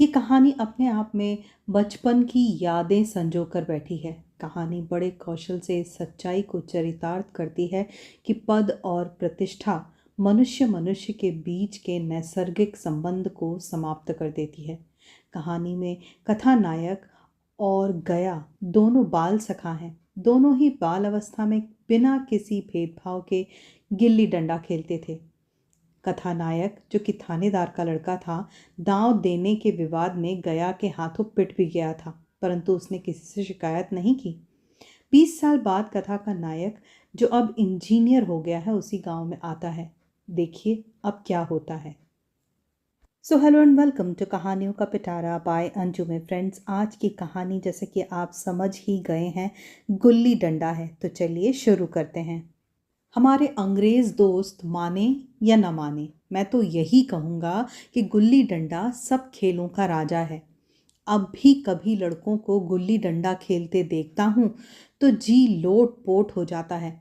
ये कहानी अपने आप में बचपन की यादें संजो कर बैठी है। कहानी बड़े कौशल से इस सच्चाई को चरितार्थ करती है कि पद और प्रतिष्ठा मनुष्य मनुष्य के बीच के नैसर्गिक संबंध को समाप्त कर देती है। कहानी में कथानायक और गया दोनों बाल सखा हैं। दोनों ही बाल अवस्था में बिना किसी भेदभाव के गिल्ली डंडा खेलते थे। कथानायक, जो कि थानेदार का लड़का था, दांव देने के विवाद में गया के हाथों पिट भी गया था, परंतु उसने किसी से शिकायत नहीं की। 20 साल बाद कथा का नायक, जो अब इंजीनियर हो गया है, उसी गांव में आता है। देखिए अब क्या होता है। So hello and welcome to कहानियों का पिटारा बाय अंजू में फ्रेंड्स। आज की कहानी, जैसे कि आप समझ ही गए हैं, गुल्ली डंडा है। तो चलिए शुरू करते हैं। हमारे अंग्रेज़ दोस्त माने या न माने, मैं तो यही कहूँगा कि गुल्ली डंडा सब खेलों का राजा है। अब भी कभी लड़कों को गुल्ली डंडा खेलते देखता हूँ तो जी लोट पोट हो जाता है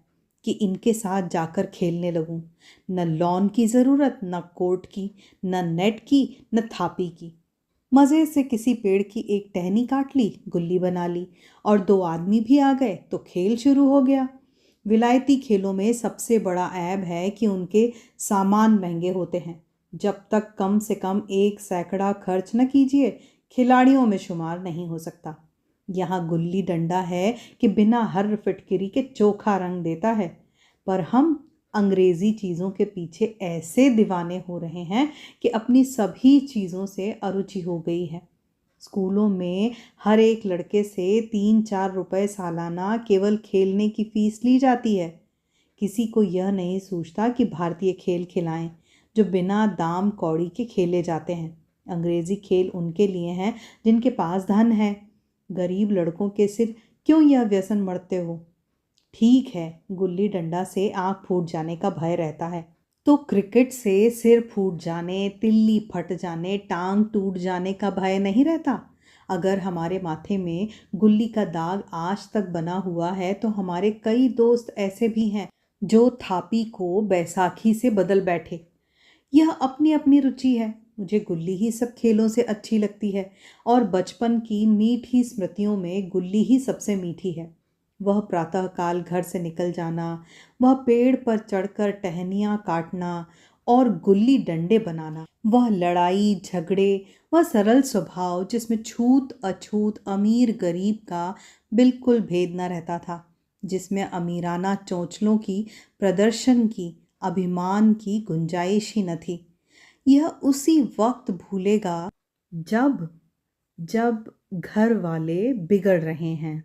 कि इनके साथ जाकर खेलने लगूं। न लॉन की ज़रूरत, न कोर्ट की, न नेट की, न थापी की। मज़े से किसी पेड़ की एक टहनी काट ली, गुल्ली बना ली, और 2 आदमी भी आ गए तो खेल शुरू हो गया। विलायती खेलों में सबसे बड़ा ऐब है कि उनके सामान महंगे होते हैं। जब तक कम से कम 1 सैकड़ा खर्च न कीजिए, खिलाड़ियों में शुमार नहीं हो सकता। यहाँ गुल्ली डंडा है कि बिना हर फिटकिरी के चोखा रंग देता है। पर हम अंग्रेज़ी चीज़ों के पीछे ऐसे दीवाने हो रहे हैं कि अपनी सभी चीज़ों से अरुचि हो गई है। स्कूलों में हर एक लड़के से 3-4 रुपए सालाना केवल खेलने की फीस ली जाती है। किसी को यह नहीं सूझता कि भारतीय खेल खिलाएं जो बिना दाम कौड़ी के खेले जाते हैं। अंग्रेज़ी खेल उनके लिए हैं जिनके पास धन है। गरीब लड़कों के सिर क्यों यह व्यसन मढ़ते हो? ठीक है, गुल्ली डंडा से आँख फूट जाने का भय रहता है, तो क्रिकेट से सिर फूट जाने, तिल्ली फट जाने, टांग टूट जाने का भय नहीं रहता। अगर हमारे माथे में गुल्ली का दाग आज तक बना हुआ है तो हमारे कई दोस्त ऐसे भी हैं जो थापी को बैसाखी से बदल बैठे। यह अपनी अपनी रुचि है। मुझे गुल्ली ही सब खेलों से अच्छी लगती है और बचपन की मीठी स्मृतियों में गुल्ली ही सबसे मीठी है। वह प्रातःकाल घर से निकल जाना, वह पेड़ पर चढ़कर टहनियाँ काटना और गुल्ली डंडे बनाना, वह लड़ाई झगड़े, वह सरल स्वभाव जिसमें छूत अछूत, अमीर गरीब का बिल्कुल भेद न रहता था, जिसमें अमीराना चोंचलों की, प्रदर्शन की, अभिमान की गुंजाइश ही न थी। यह उसी वक्त भूलेगा जब जब घर वाले बिगड़ रहे हैं।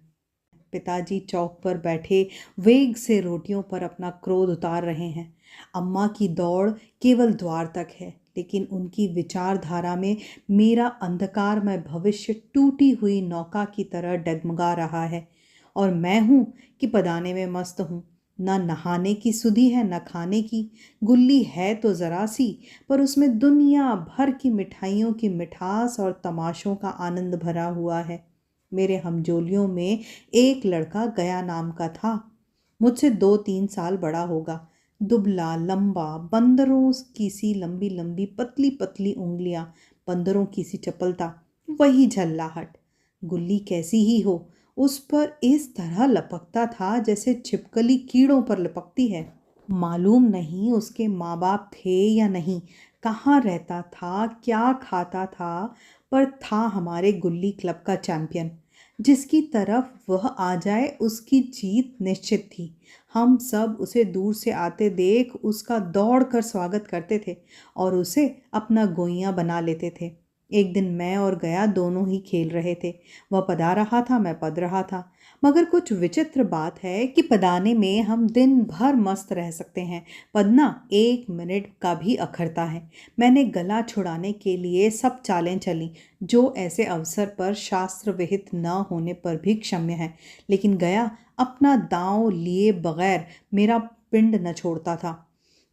पिताजी चौक पर बैठे वेग से रोटियों पर अपना क्रोध उतार रहे हैं। अम्मा की दौड़ केवल द्वार तक है, लेकिन उनकी विचारधारा में मेरा अंधकारमय भविष्य टूटी हुई नौका की तरह डगमगा रहा है। और मैं हूँ कि पदाने में मस्त हूँ। न नहाने की सुधि है, न खाने की। गुल्ली है तो ज़रा सी, पर उसमें दुनिया भर की मिठाइयों की मिठास और तमाशों का आनंद भरा हुआ है। मेरे हमजोलियों में एक लड़का गया नाम का था। मुझसे 2-3 साल बड़ा होगा। दुबला लंबा, बंदरों की सी लंबी लंबी पतली पतली उंगलियां, बंदरों की सी चपलता, वही झल्लाहट। गुल्ली कैसी ही हो, उस पर इस तरह लपकता था जैसे छिपकली कीड़ों पर लपकती है। मालूम नहीं उसके माँ बाप थे या नहीं, कहाँ रहता था, क्या खाता था, पर था हमारे गुल्ली क्लब का चैंपियन। जिसकी तरफ वह आ जाए उसकी जीत निश्चित थी। हम सब उसे दूर से आते देख उसका दौड़ कर स्वागत करते थे और उसे अपना गोइया बना लेते थे। एक दिन मैं और गया दोनों ही खेल रहे थे। वह पदा रहा था, मैं पद रहा था। मगर कुछ विचित्र बात है कि पदाने में हम दिन भर मस्त रह सकते हैं, पदना 1 मिनट का भी अखरता है। मैंने गला छुड़ाने के लिए सब चालें चली जो ऐसे अवसर पर शास्त्र विहित न होने पर भी क्षम्य है, लेकिन गया अपना दांव लिए बगैर मेरा पिंड न छोड़ता था।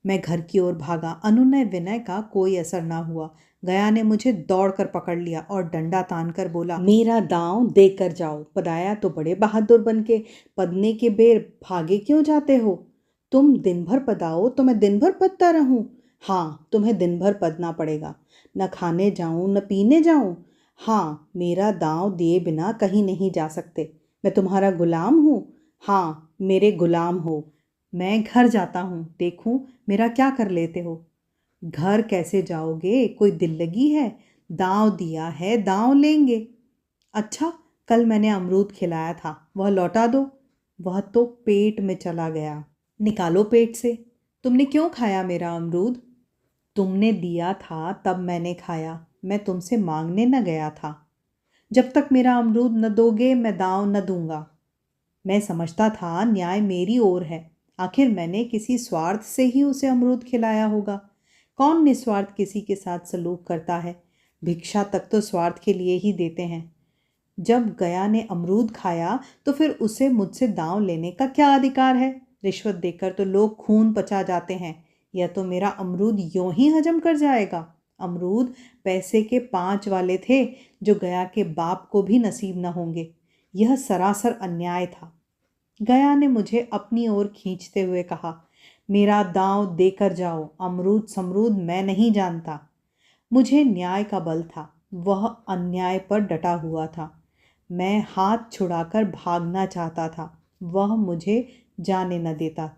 मैं घर की ओर भागा। अनुनय विनय का कोई असर ना हुआ। गया ने मुझे दौड़कर पकड़ लिया और डंडा तान कर बोला, मेरा दांव देकर जाओ। पदाया तो बड़े बहादुर बन के पदने के बेर भागे क्यों जाते हो? तुम दिन भर पदाओ तो मैं दिन भर पदता रहूं? हाँ, तुम्हें दिन भर पदना पड़ेगा। न खाने जाऊं न पीने जाऊं, हाँ, मेरा दाँव दिए बिना कहीं नहीं जा सकते। मैं तुम्हारा गुलाम हूँ? हाँ, मेरे गुलाम हो। मैं घर जाता हूँ, देखूँ मेरा क्या कर लेते हो। घर कैसे जाओगे? कोई दिल लगी है? दाँव दिया है, दाँव लेंगे। अच्छा, कल मैंने अमरूद खिलाया था, वह लौटा दो। वह तो पेट में चला गया। निकालो पेट से। तुमने क्यों खाया मेरा अमरूद? तुमने दिया था तब मैंने खाया, मैं तुमसे मांगने न गया था। जब तक मेरा अमरूद न दोगे मैं दाँव न दूंगा। मैं समझता था न्याय मेरी ओर है। आखिर मैंने किसी स्वार्थ से ही उसे अमरूद खिलाया होगा। कौन निस्वार्थ किसी के साथ सलूक करता है? भिक्षा तक तो स्वार्थ के लिए ही देते हैं। जब गया ने अमरूद खाया तो फिर उसे मुझसे दांव लेने का क्या अधिकार है? रिश्वत देकर तो लोग खून पचा जाते हैं। यह तो मेरा अमरूद यूं ही हजम कर जाएगा। अमरूद पैसे के 5 वाले थे जो गया के बाप को भी नसीब न होंगे। यह सरासर अन्याय था। गया ने मुझे अपनी ओर खींचते हुए कहा, मेरा दांव देकर जाओ, अमरूद समरूद मैं नहीं जानता। मुझे न्याय का बल था, वह अन्याय पर डटा हुआ था। मैं हाथ छुड़ाकर भागना चाहता था, वह मुझे जाने न देता।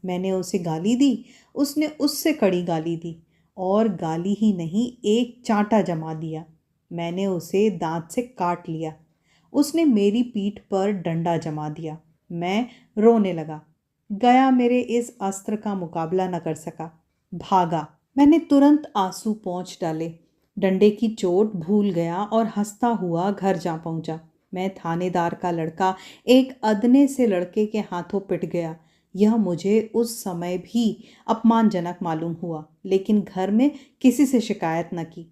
मैंने उसे गाली दी, उसने उससे कड़ी गाली दी, और गाली ही नहीं एक चांटा जमा दिया। मैंने उसे दांत से काट लिया। उसने मेरी पीठ पर डंडा जमा दिया। मैं रोने लगा। गया मेरे इस अस्त्र का मुकाबला न कर सका, भागा। मैंने तुरंत आंसू पोंछ डाले, डंडे की चोट भूल गया और हंसता हुआ घर जा पहुंचा। मैं थानेदार का लड़का एक अदने से लड़के के हाथों पिट गया। यह मुझे उस समय भी अपमानजनक मालूम हुआ, लेकिन घर में किसी से शिकायत न की।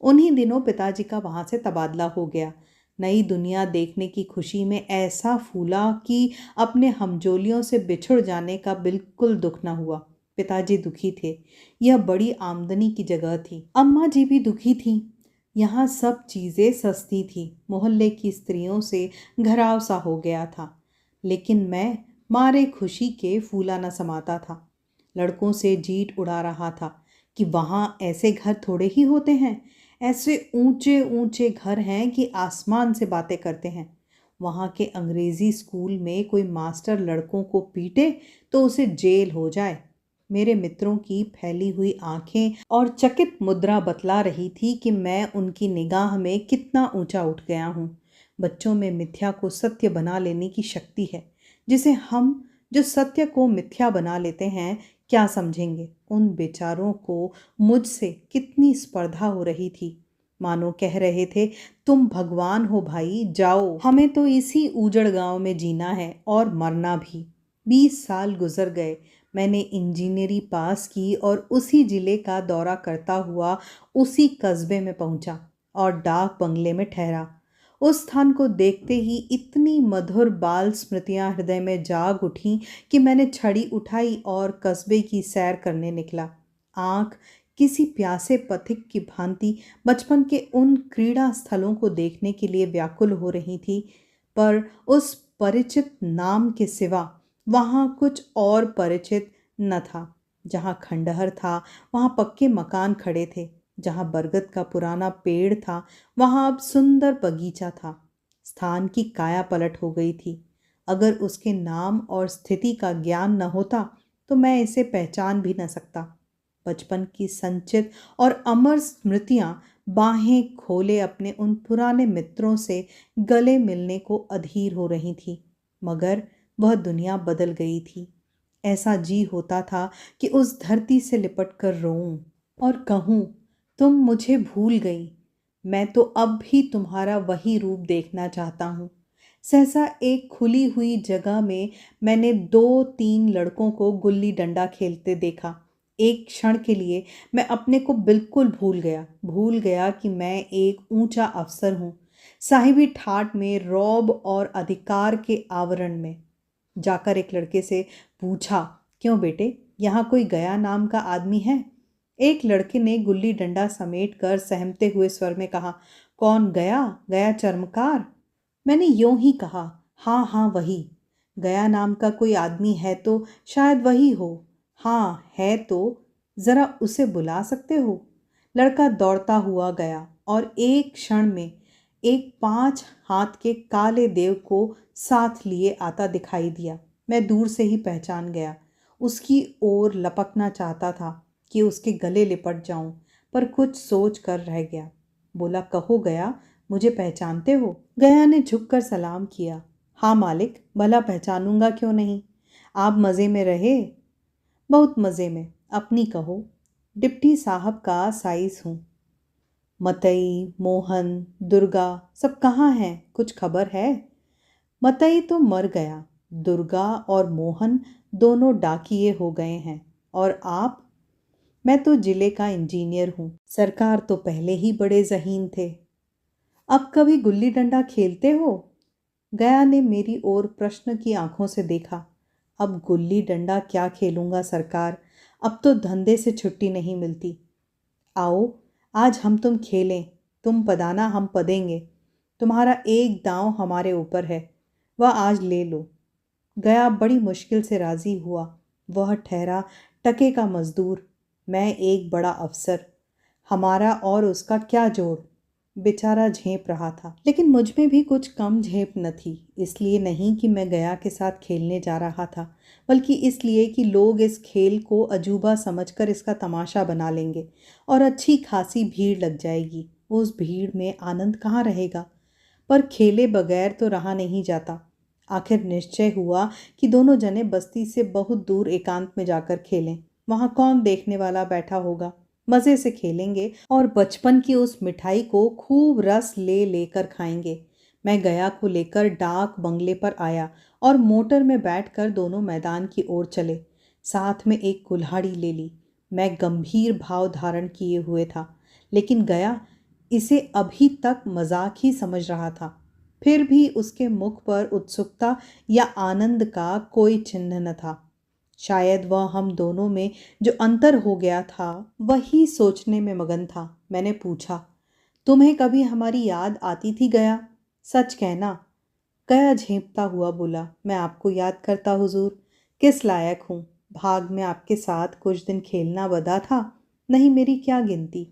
उन्हीं दिनों पिताजी का वहां से तबादला हो गया। नई दुनिया देखने की खुशी में ऐसा फूला कि अपने हमजोलियों से बिछुड़ जाने का बिल्कुल दुख न हुआ। पिताजी दुखी थे। यह बड़ी आमदनी की जगह थी। अम्मा जी भी दुखी थीं। यहाँ सब चीज़ें सस्ती थी। मोहल्ले की स्त्रियों से घराव सा हो गया था। लेकिन मैं मारे खुशी के फूला न समाता था। लड़कों से जीट उड़ा रहा था कि वहाँ ऐसे घर थोड़े ही होते हैं। ऐसे ऊंचे ऊंचे घर हैं कि आसमान से बातें करते हैं। वहाँ के अंग्रेजी स्कूल में कोई मास्टर लड़कों को पीटे तो उसे जेल हो जाए। मेरे मित्रों की फैली हुई आंखें और चकित मुद्रा बतला रही थी कि मैं उनकी निगाह में कितना ऊंचा उठ गया हूँ। बच्चों में मिथ्या को सत्य बना लेने की शक्ति है, जिसे हम जो सत्य को मिथ्या बना लेते हैं क्या समझेंगे। उन बेचारों को मुझसे कितनी स्पर्धा हो रही थी। मानो कह रहे थे, तुम भगवान हो भाई, जाओ, हमें तो इसी ऊजड़ गांव में जीना है और मरना भी। 20 साल गुजर गए। मैंने इंजीनियरी पास की और उसी जिले का दौरा करता हुआ उसी कस्बे में पहुंचा और डाक बंगले में ठहरा। उस स्थान को देखते ही इतनी मधुर बाल स्मृतियां हृदय में जाग उठीं कि मैंने छड़ी उठाई और कस्बे की सैर करने निकला। आंख किसी प्यासे पथिक की भांति बचपन के उन क्रीड़ा स्थलों को देखने के लिए व्याकुल हो रही थी, पर उस परिचित नाम के सिवा वहाँ कुछ और परिचित न था। जहाँ खंडहर था वहाँ पक्के मकान खड़े थे। जहाँ बरगद का पुराना पेड़ था वहाँ अब सुंदर बगीचा था। स्थान की काया पलट हो गई थी। अगर उसके नाम और स्थिति का ज्ञान न होता तो मैं इसे पहचान भी न सकता। बचपन की संचित और अमर स्मृतियां बाहें खोले अपने उन पुराने मित्रों से गले मिलने को अधीर हो रही थी। मगर वह दुनिया बदल गई थी। ऐसा जी होता था कि उस धरती से लिपट कर रोऊं और कहूं, तुम मुझे भूल गई। मैं तो अब भी तुम्हारा वही रूप देखना चाहता हूँ। सहसा एक खुली हुई जगह में मैंने 2-3 लड़कों को गुल्ली डंडा खेलते देखा। एक क्षण के लिए मैं अपने को बिल्कुल भूल गया कि मैं एक ऊंचा अफसर हूँ, साहिबी ठाट में, रौब और अधिकार के आवरण में। जाकर एक लड़के से पूछा, क्यों बेटे, यहाँ कोई गया नाम का आदमी है? एक लड़के ने गुल्ली डंडा समेट कर सहमते हुए स्वर में कहा, कौन गया? गया चर्मकार? मैंने यूं ही कहा, हाँ हाँ वही। गया नाम का कोई आदमी है तो शायद वही हो। हाँ है तो जरा उसे बुला सकते हो? लड़का दौड़ता हुआ गया। और एक क्षण में एक 5 हाथ के काले देव को साथ लिए आता दिखाई दिया। मैं दूर से ही पहचान गया। उसकी ओर लपकना चाहता था कि उसके गले लिपट जाऊं, पर कुछ सोच कर रह गया। बोला, कहो गया, मुझे पहचानते हो? गया ने झुककर सलाम किया। हाँ मालिक, भला पहचानूंगा क्यों नहीं। आप मज़े में रहे? बहुत मज़े में। अपनी कहो। डिप्टी साहब का साइज हूँ। मतई, मोहन, दुर्गा सब कहाँ हैं? कुछ खबर है? मतई तो मर गया। दुर्गा और मोहन दोनों डाकिये हो गए हैं। और आप? मैं तो जिले का इंजीनियर हूँ। सरकार तो पहले ही बड़े ज़हीन थे। अब कभी गुल्ली डंडा खेलते हो? गया ने मेरी ओर प्रश्न की आंखों से देखा। अब गुल्ली डंडा क्या खेलूंगा सरकार, अब तो धंधे से छुट्टी नहीं मिलती। आओ, आज हम तुम खेलें। तुम पदाना, हम पदेंगे। तुम्हारा एक दांव हमारे ऊपर है, वह आज ले लो। गया बड़ी मुश्किल से राजी हुआ। वह ठहरा टके का मजदूर, मैं एक बड़ा अफसर। हमारा और उसका क्या जोड़। बेचारा झेप रहा था, लेकिन मुझ में भी कुछ कम झेप न थी। इसलिए नहीं कि मैं गया के साथ खेलने जा रहा था, बल्कि इसलिए कि लोग इस खेल को अजूबा समझकर इसका तमाशा बना लेंगे और अच्छी खासी भीड़ लग जाएगी। उस भीड़ में आनंद कहाँ रहेगा। पर खेले बगैर तो रहा नहीं जाता। आखिर निश्चय हुआ कि दोनों जने बस्ती से बहुत दूर एकांत में जाकर खेलें। वहाँ कौन देखने वाला बैठा होगा। मज़े से खेलेंगे और बचपन की उस मिठाई को खूब रस ले लेकर खाएंगे। मैं गया को लेकर डाक बंगले पर आया और मोटर में बैठकर दोनों मैदान की ओर चले। साथ में एक कुल्हाड़ी ले ली। मैं गंभीर भाव धारण किए हुए था, लेकिन गया इसे अभी तक मजाक ही समझ रहा था। फिर भी उसके मुख पर उत्सुकता या आनंद का कोई चिन्ह न था। शायद वह हम दोनों में जो अंतर हो गया था वही सोचने में मगन था। मैंने पूछा, तुम्हें कभी हमारी याद आती थी गया? सच कहना। गया झेंपता हुआ बोला, मैं आपको याद करता हुजूर, किस लायक हूँ। भाग में आपके साथ कुछ दिन खेलना बदा था, नहीं मेरी क्या गिनती।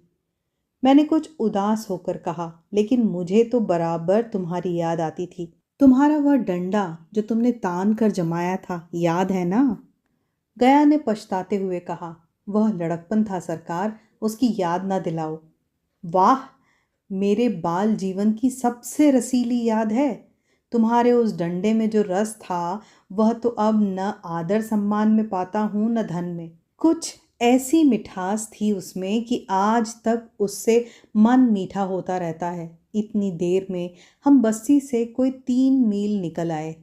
मैंने कुछ उदास होकर कहा, लेकिन मुझे तो बराबर तुम्हारी याद आती थी। तुम्हारा वह डंडा जो तुमने तान कर जमाया था, याद है ना? गया ने पछताते हुए कहा, वह लड़कपन था सरकार, उसकी याद ना दिलाओ। वाह, मेरे बाल जीवन की सबसे रसीली याद है। तुम्हारे उस डंडे में जो रस था वह तो अब न आदर सम्मान में पाता हूँ न धन में। कुछ ऐसी मिठास थी उसमें कि आज तक उससे मन मीठा होता रहता है। इतनी देर में हम बस्ती से कोई 3 मील निकल आए।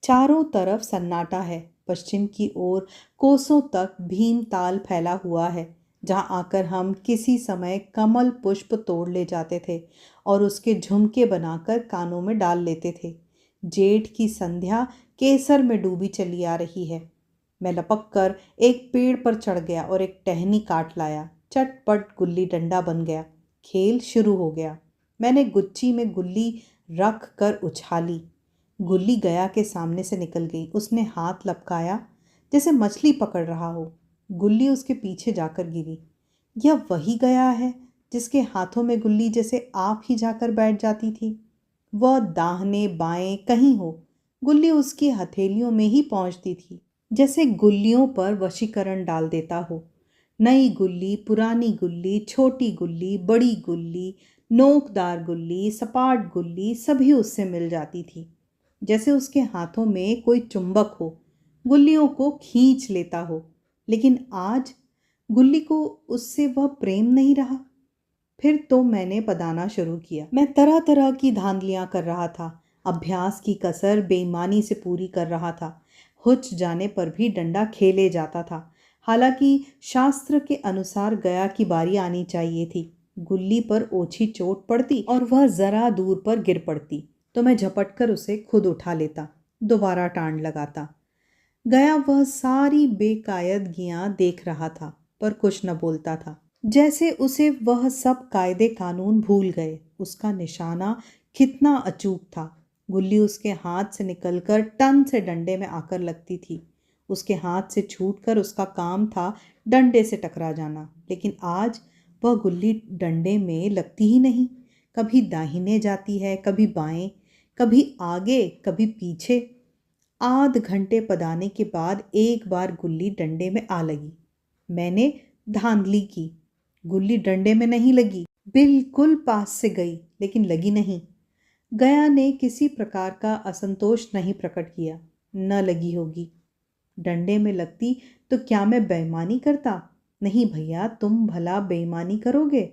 चारों तरफ सन्नाटा है। पश्चिम की ओर कोसों तक भीमताल फैला हुआ है, जहाँ आकर हम किसी समय कमल पुष्प तोड़ ले जाते थे और उसके झुमके बनाकर कानों में डाल लेते थे। जेठ की संध्या केसर में डूबी चली आ रही है। मैं लपक कर एक पेड़ पर चढ़ गया और एक टहनी काट लाया। चटपट गुल्ली डंडा बन गया। खेल शुरू हो गया। मैंने गुच्ची में गुल्ली रख कर उछाली। गुल्ली गया के सामने से निकल गई। उसने हाथ लपकाया जैसे मछली पकड़ रहा हो। गुल्ली उसके पीछे जाकर गिरी। यह वही गया है जिसके हाथों में गुल्ली जैसे आप ही जाकर बैठ जाती थी। वह दाहिने बाएं कहीं हो, गुल्ली उसकी हथेलियों में ही पहुंचती थी, जैसे गुल्लियों पर वशीकरण डाल देता हो। नई गुल्ली, पुरानी गुल्ली, छोटी गुल्ली, बड़ी गुल्ली, नोकदार गुल्ली, सपाट गुल्ली सभी उससे मिल जाती थी। जैसे उसके हाथों में कोई चुंबक हो, गुल्लियों को खींच लेता हो। लेकिन आज गुल्ली को उससे वह प्रेम नहीं रहा। फिर तो मैंने पदाना शुरू किया। मैं तरह तरह की धांधलियां कर रहा था। अभ्यास की कसर बेईमानी से पूरी कर रहा था। हुच जाने पर भी डंडा खेले जाता था। हालांकि शास्त्र के अनुसार गया की बारी आनी चाहिए थी। गुल्ली पर ओछी चोट पड़ती और वह जरा दूर पर गिर पड़ती तो मैं झपट कर उसे खुद उठा लेता, दोबारा टांड लगाता। गया वह सारी बेकायदगियां देख रहा था, पर कुछ न बोलता था, जैसे उसे वह सब कायदे कानून भूल गए। उसका निशाना कितना अचूक था। गुल्ली उसके हाथ से निकलकर टन से डंडे में आकर लगती थी। उसके हाथ से छूटकर उसका काम था डंडे से टकरा जाना। लेकिन आज वह गुल्ली डंडे में लगती ही नहीं। कभी दाहिने जाती है, कभी बाएं, कभी आगे, कभी पीछे। आध घंटे पदाने के बाद एक बार गुल्ली डंडे में आ लगी। मैंने धांधली की, गुल्ली डंडे में नहीं लगी। बिल्कुल पास से गई लेकिन लगी नहीं। गया ने किसी प्रकार का असंतोष नहीं प्रकट किया। न लगी होगी। डंडे में लगती तो क्या मैं बेईमानी करता? नहीं भैया, तुम भला बेईमानी करोगे?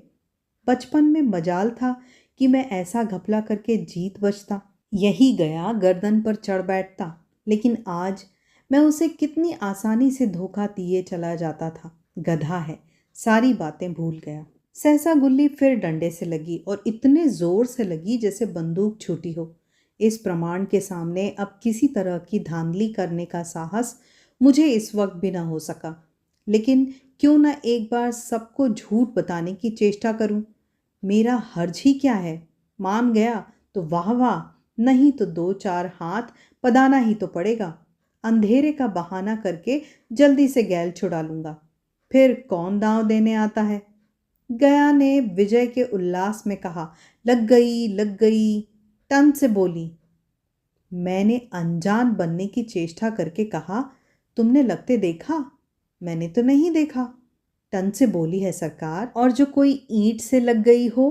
बचपन में मजाल था कि मैं ऐसा घपला करके जीत बचता। यही गया गर्दन पर चढ़ बैठता। लेकिन आज मैं उसे कितनी आसानी से धोखा दिए चला जाता था। गधा है, सारी बातें भूल गया। सहसा गुल्ली फिर डंडे से लगी और इतने जोर से लगी जैसे बंदूक छूटी हो। इस प्रमाण के सामने अब किसी तरह की धांधली करने का साहस मुझे इस वक्त भी ना हो सका। लेकिन क्यों ना एक बार सबको झूठ बताने की चेष्टा करूं। मेरा हर्ज ही क्या है? मान गया तो वाह वाह, नहीं तो दो चार हाथ पदाना ही तो पड़ेगा। अंधेरे का बहाना करके जल्दी से गैल छुड़ा लूंगा। फिर कौन दांव देने आता है? गया ने विजय के उल्लास में कहा, लग गई लग गई। टन से बोली। मैंने अनजान बनने की चेष्टा करके कहा, तुमने लगते देखा? मैंने तो नहीं देखा। टन से बोली है सरकार, और जो कोई ईंट से लग गई हो।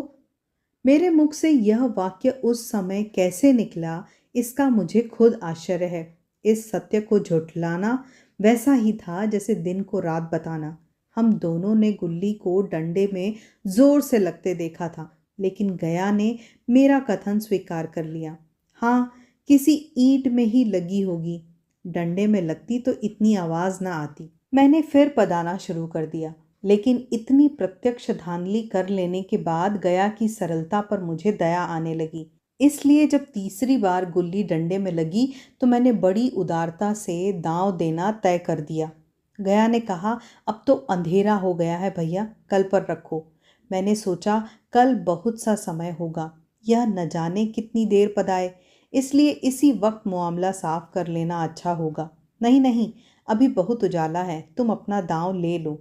मेरे मुख से यह वाक्य उस समय कैसे निकला, इसका मुझे खुद आश्चर्य है। इस सत्य को झुठलाना वैसा ही था जैसे दिन को रात बताना। हम दोनों ने गुल्ली को डंडे में जोर से लगते देखा था, लेकिन गया ने मेरा कथन स्वीकार कर लिया। हाँ, किसी ईंट में ही लगी होगी। डंडे में लगती तो इतनी आवाज ना आती। मैंने फिर पदाना शुरू कर दिया, लेकिन इतनी प्रत्यक्ष धांधली कर लेने के बाद गया की सरलता पर मुझे दया आने लगी। इसलिए जब तीसरी बार गुल्ली डंडे में लगी तो मैंने बड़ी उदारता से दांव देना तय कर दिया। गया ने कहा, अब तो अंधेरा हो गया है भैया, कल पर रखो। मैंने सोचा कल बहुत सा समय होगा, यह न जाने कितनी देर पदाए, इसलिए इसी वक्त मामला साफ कर लेना अच्छा होगा। नहीं नहीं, अभी बहुत उजाला है, तुम अपना दांव ले लो,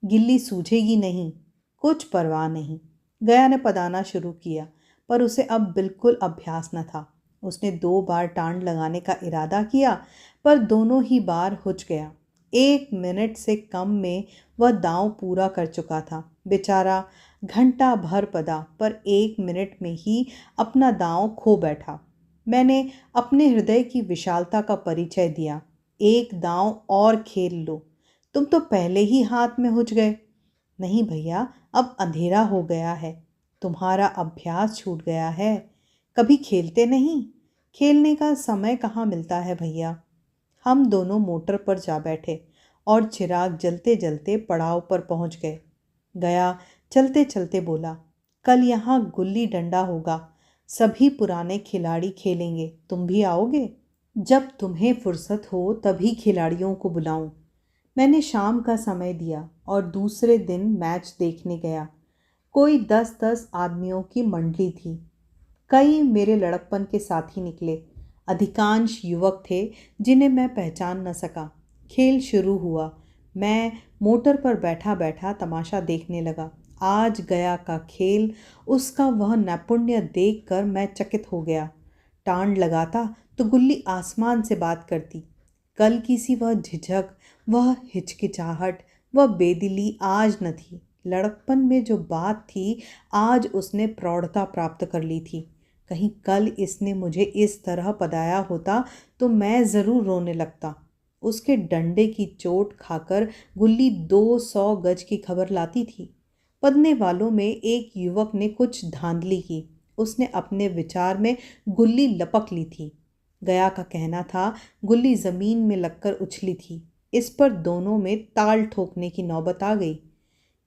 गिल्ली सूझेगी नहीं। कुछ परवाह नहीं। गया ने पदाना शुरू किया, पर उसे अब बिल्कुल अभ्यास न था। उसने 2 बार टांड लगाने का इरादा किया, पर दोनों ही बार हुच गया। 1 मिनट से कम में वह दांव पूरा कर चुका था। बेचारा घंटा भर पदा, पर 1 मिनट में ही अपना दांव खो बैठा। मैंने अपने हृदय की विशालता का परिचय दिया। एक दांव और खेल लो, तुम तो पहले ही हाथ में हुच गए। नहीं भैया, अब अंधेरा हो गया है, तुम्हारा अभ्यास छूट गया है। कभी खेलते नहीं? खेलने का समय कहाँ मिलता है भैया। हम दोनों मोटर पर जा बैठे और चिराग जलते जलते पड़ाव पर पहुंच गए। गया चलते चलते बोला, कल यहाँ गुल्ली डंडा होगा, सभी पुराने खिलाड़ी खेलेंगे, तुम भी आओगे? जब तुम्हें फुर्सत हो तभी खिलाड़ियों को बुलाऊं। मैंने शाम का समय दिया और दूसरे दिन मैच देखने गया। कोई 10-10 आदमियों की मंडली थी। कई मेरे लड़कपन के साथी निकले। अधिकांश युवक थे जिन्हें मैं पहचान न सका। खेल शुरू हुआ। मैं मोटर पर बैठा बैठा तमाशा देखने लगा। आज गया का खेल, उसका वह नैपुण्य देखकर मैं चकित हो गया। टांड लगाता तो गुल्ली आसमान से बात करती। कल की सी वह झिझक, वह हिचकिचाहट, वह बेदिली आज न थी। लड़कपन में जो बात थी, आज उसने प्रौढ़ता प्राप्त कर ली थी। कहीं कल इसने मुझे इस तरह पदाया होता तो मैं ज़रूर रोने लगता। उसके डंडे की चोट खाकर गुल्ली 200 गज की खबर लाती थी। पदने वालों में एक युवक ने कुछ धांधली की। उसने अपने विचार में गुल्ली लपक ली थी। गया का कहना था गुल्ली ज़मीन में लगकर उछली थी। इस पर दोनों में ताल ठोकने की नौबत आ गई।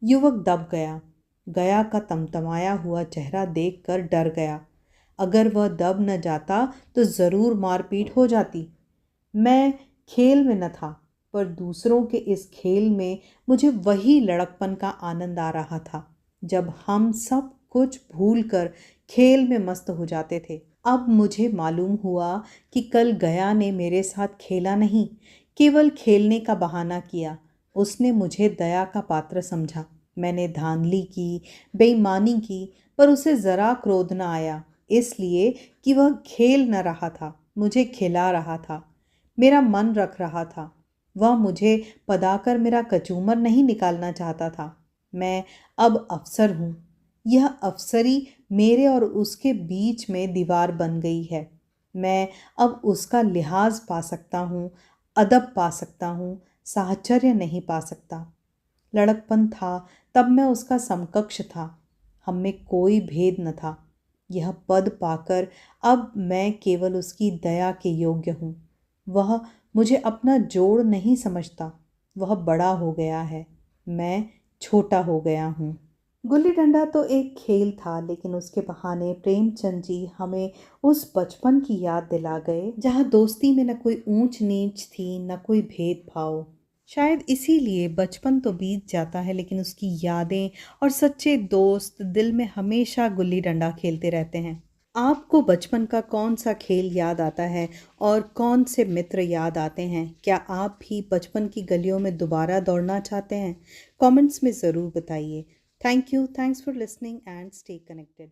युवक दब गया। गया का तमतमाया हुआ चेहरा देखकर डर गया। अगर वह दब न जाता तो ज़रूर मारपीट हो जाती। मैं खेल में न था, पर दूसरों के इस खेल में मुझे वही लड़कपन का आनंद आ रहा था जब हम सब कुछ भूलकर खेल में मस्त हो जाते थे। अब मुझे मालूम हुआ कि कल गया ने मेरे साथ खेला नहीं, केवल खेलने का बहाना किया। उसने मुझे दया का पात्र समझा। मैंने धांधली की, बेईमानी की, पर उसे ज़रा क्रोध न आया, इसलिए कि वह खेल न रहा था, मुझे खिला रहा था, मेरा मन रख रहा था। वह मुझे पदाकर मेरा कचूमर नहीं निकालना चाहता था। मैं अब अफ़सर हूँ। यह अफ़सरी मेरे और उसके बीच में दीवार बन गई है। मैं अब उसका लिहाज़ पा सकता हूँ, अदब पा सकता हूँ, साहचर्य नहीं पा सकता। लड़कपन था, तब मैं उसका समकक्ष था। हम में कोई भेद न था। यह पद पाकर अब मैं केवल उसकी दया के योग्य हूँ। वह मुझे अपना जोड़ नहीं समझता। वह बड़ा हो गया है, मैं छोटा हो गया हूँ। गुल्ली डंडा तो एक खेल था, लेकिन उसके बहाने प्रेमचंद जी हमें उस बचपन की याद दिला गए जहाँ दोस्ती में न कोई ऊंच नीच थी, न कोई भेदभाव। शायद इसीलिए बचपन तो बीत जाता है, लेकिन उसकी यादें और सच्चे दोस्त दिल में हमेशा गुल्ली डंडा खेलते रहते हैं। आपको बचपन का कौन सा खेल याद आता है और कौन से मित्र याद आते हैं? क्या आप भी बचपन की गलियों में दोबारा दौड़ना चाहते हैं? कमेंट्स में ज़रूर बताइए। Thank you, thanks for listening and stay connected.